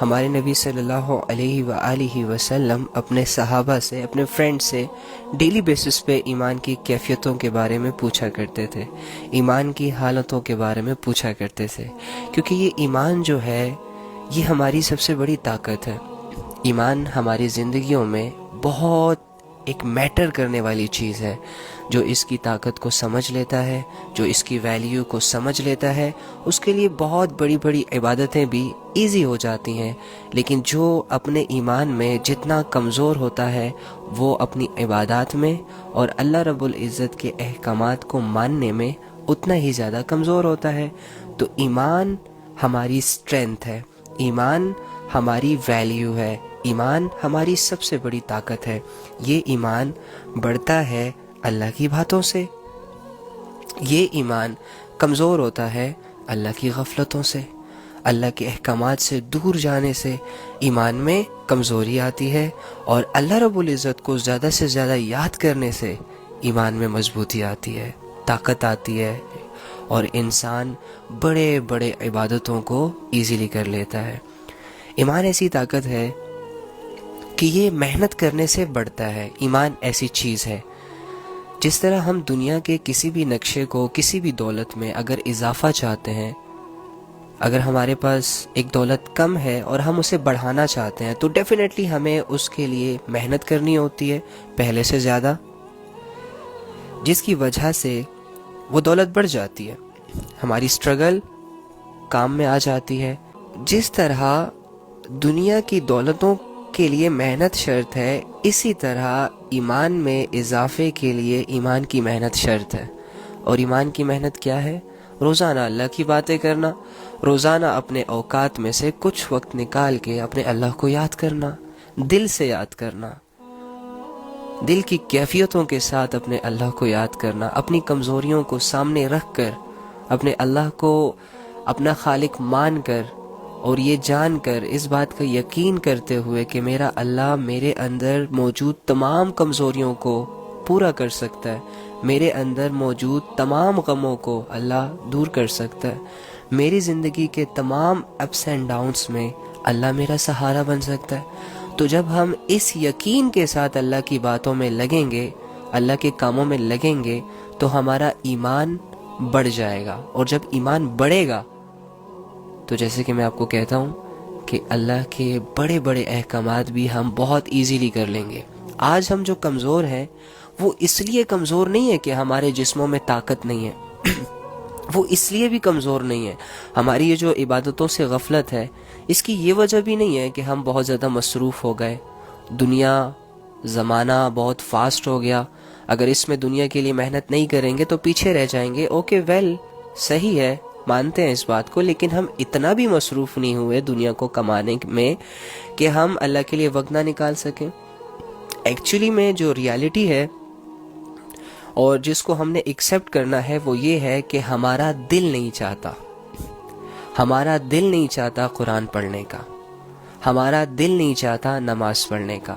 ہمارے نبی صلی اللہ علیہ وآلہ وسلم اپنے صحابہ سے، اپنے فرینڈ سے ڈیلی بیسس پہ ایمان کی کیفیتوں کے بارے میں پوچھا کرتے تھے، ایمان کی حالتوں کے بارے میں پوچھا کرتے تھے، کیونکہ یہ ایمان جو ہے یہ ہماری سب سے بڑی طاقت ہے۔ ایمان ہماری زندگیوں میں بہت ایک میٹر کرنے والی چیز ہے۔ جو اس کی طاقت کو سمجھ لیتا ہے، جو اس کی ویلیو کو سمجھ لیتا ہے، اس کے لیے بہت بڑی بڑی عبادتیں بھی ایزی ہو جاتی ہیں، لیکن جو اپنے ایمان میں جتنا کمزور ہوتا ہے وہ اپنی عبادات میں اور اللہ رب العزت کے احکامات کو ماننے میں اتنا ہی زیادہ کمزور ہوتا ہے۔ تو ایمان ہماری اسٹرینتھ ہے، ایمان ہماری ویلیو ہے، ایمان ہماری سب سے بڑی طاقت ہے۔ یہ ایمان بڑھتا ہے اللہ کی باتوں سے، یہ ایمان کمزور ہوتا ہے اللہ کی غفلتوں سے، اللہ کے احکامات سے دور جانے سے ایمان میں کمزوری آتی ہے، اور اللہ رب العزت کو زیادہ سے زیادہ یاد کرنے سے ایمان میں مضبوطی آتی ہے، طاقت آتی ہے، اور انسان بڑے بڑے عبادتوں کو ایزیلی کر لیتا ہے۔ ایمان ایسی طاقت ہے کہ یہ محنت کرنے سے بڑھتا ہے۔ ایمان ایسی چیز ہے، جس طرح ہم دنیا کے کسی بھی نقشے کو، کسی بھی دولت میں اگر اضافہ چاہتے ہیں، اگر ہمارے پاس ایک دولت کم ہے اور ہم اسے بڑھانا چاہتے ہیں تو ڈیفینیٹلی ہمیں اس کے لیے محنت کرنی ہوتی ہے پہلے سے زیادہ، جس کی وجہ سے وہ دولت بڑھ جاتی ہے، ہماری سٹرگل کام میں آ جاتی ہے۔ جس طرح دنیا کی دولتوں کے لیے محنت شرط ہے، اسی طرح ایمان میں اضافے کے لیے ایمان کی محنت شرط ہے۔ اور ایمان کی محنت کیا ہے؟ روزانہ اللہ کی باتیں کرنا، روزانہ اپنے اوقات میں سے کچھ وقت نکال کے اپنے اللہ کو یاد کرنا، دل سے یاد کرنا، دل کی کیفیتوں کے ساتھ اپنے اللہ کو یاد کرنا، اپنی کمزوریوں کو سامنے رکھ کر اپنے اللہ کو اپنا خالق مان کر، اور یہ جان کر، اس بات کا یقین کرتے ہوئے کہ میرا اللہ میرے اندر موجود تمام کمزوریوں کو پورا کر سکتا ہے، میرے اندر موجود تمام غموں کو اللہ دور کر سکتا ہے، میری زندگی کے تمام اپس اینڈ ڈاؤنس میں اللہ میرا سہارا بن سکتا ہے۔ تو جب ہم اس یقین کے ساتھ اللہ کی باتوں میں لگیں گے، اللہ کے کاموں میں لگیں گے، تو ہمارا ایمان بڑھ جائے گا، اور جب ایمان بڑھے گا تو جیسے کہ میں آپ کو کہتا ہوں کہ اللہ کے بڑے بڑے احکامات بھی ہم بہت ایزیلی کر لیں گے۔ آج ہم جو کمزور ہیں وہ اس لیے کمزور نہیں ہے کہ ہمارے جسموں میں طاقت نہیں ہے وہ اس لیے بھی کمزور نہیں ہے، ہماری یہ جو عبادتوں سے غفلت ہے اس کی یہ وجہ بھی نہیں ہے کہ ہم بہت زیادہ مصروف ہو گئے، دنیا زمانہ بہت فاسٹ ہو گیا، اگر اس میں دنیا کے لیے محنت نہیں کریں گے تو پیچھے رہ جائیں گے۔ اوکے ویل، صحیح ہے، مانتے ہیں اس بات کو، لیکن ہم اتنا بھی مصروف نہیں ہوئے دنیا کو کمانے میں کہ ہم اللہ کے لیے وقت نہ نکال سکیں۔ ایکچولی میں جو ریالٹی ہے اور جس کو ہم نے ایکسیپٹ کرنا ہے وہ یہ ہے کہ ہمارا دل نہیں چاہتا، ہمارا دل نہیں چاہتا قرآن پڑھنے کا، ہمارا دل نہیں چاہتا نماز پڑھنے کا،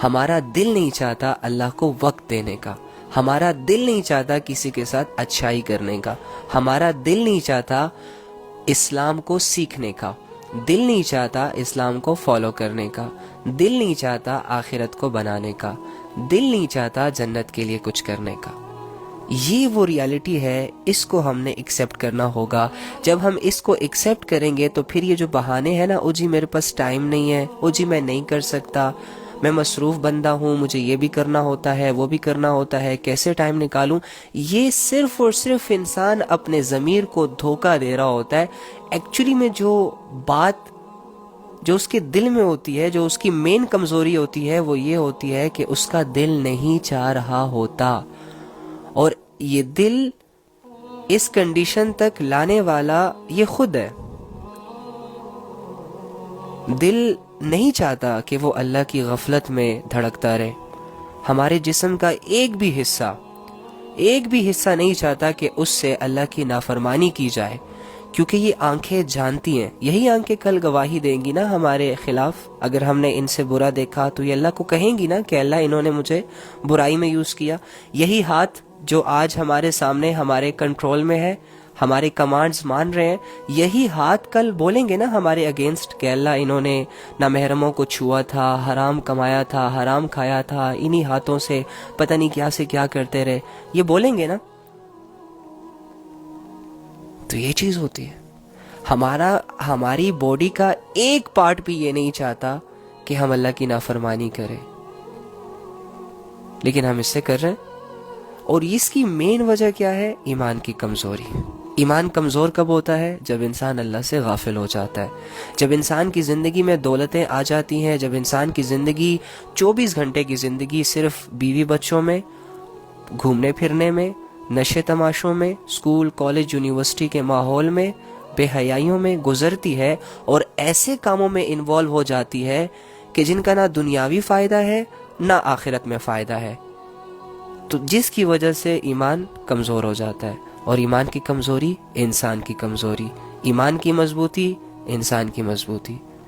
ہمارا دل نہیں چاہتا اللہ کو وقت دینے کا، ہمارا دل نہیں چاہتا کسی کے ساتھ اچھائی کرنے کا، ہمارا دل نہیں چاہتا اسلام کو سیکھنے کا، دل نہیں چاہتا اسلام کو فالو کرنے کا، دل نہیں چاہتا آخرت کو بنانے کا، دل نہیں چاہتا جنت کے لیے کچھ کرنے کا۔ یہ وہ ریالٹی ہے، اس کو ہم نے ایکسیپٹ کرنا ہوگا۔ جب ہم اس کو ایکسیپٹ کریں گے تو پھر یہ جو بہانے ہیں نا، او جی میرے پاس ٹائم نہیں ہے، او جی میں نہیں کر سکتا، میں مصروف بندہ ہوں، مجھے یہ بھی کرنا ہوتا ہے، وہ بھی کرنا ہوتا ہے، کیسے ٹائم نکالوں، یہ صرف اور صرف انسان اپنے ضمیر کو دھوکہ دے رہا ہوتا ہے۔ ایکچولی میں جو بات جو اس کے دل میں ہوتی ہے، جو اس کی مین کمزوری ہوتی ہے، وہ یہ ہوتی ہے کہ اس کا دل نہیں چاہ رہا ہوتا، اور یہ دل اس کنڈیشن تک لانے والا یہ خود ہے۔ دل نہیں چاہتا کہ وہ اللہ کی غفلت میں دھڑکتا رہے، ہمارے جسم کا ایک بھی حصہ نہیں چاہتا کہ اس سے اللہ کی نافرمانی کی جائے، کیونکہ یہ آنکھیں جانتی ہیں، یہی آنکھیں کل گواہی دیں گی نا ہمارے خلاف۔ اگر ہم نے ان سے برا دیکھا تو یہ اللہ کو کہیں گی نا کہ اللہ انہوں نے مجھے برائی میں یوز کیا۔ یہی ہاتھ جو آج ہمارے سامنے ہمارے کنٹرول میں ہے، ہمارے کمانڈز مان رہے ہیں، یہی ہاتھ کل بولیں گے نا ہمارے اگینسٹ کہ اللہ انہوں نے نامحرموں کو چھوا تھا، حرام کمایا تھا، حرام کھایا تھا، انہی ہاتھوں سے پتہ نہیں کیا سے کیا کرتے رہے، یہ بولیں گے نا. تو یہ چیز ہوتی ہے. ہماری باڈی کا ایک پارٹ بھی یہ نہیں چاہتا کہ ہم اللہ کی نافرمانی کریں، لیکن ہم اس سے کر رہے ہیں. اور اس کی مین وجہ کیا ہے؟ ایمان کی کمزوری. ایمان کمزور کب ہوتا ہے؟ جب انسان اللہ سے غافل ہو جاتا ہے، جب انسان کی زندگی میں دولتیں آ جاتی ہیں، جب انسان کی زندگی 24 گھنٹے کی زندگی صرف بیوی بچوں میں، گھومنے پھرنے میں، نشے تماشوں میں، اسکول کالج یونیورسٹی کے ماحول میں، بے حیائیوں میں گزرتی ہے، اور ایسے کاموں میں انوالو ہو جاتی ہے کہ جن کا نہ دنیاوی فائدہ ہے نہ آخرت میں فائدہ ہے، تو جس کی وجہ سے ایمان کمزور ہو جاتا ہے. اور ایمان کی کمزوری انسان کی کمزوری، ایمان کی مضبوطی انسان کی مضبوطی.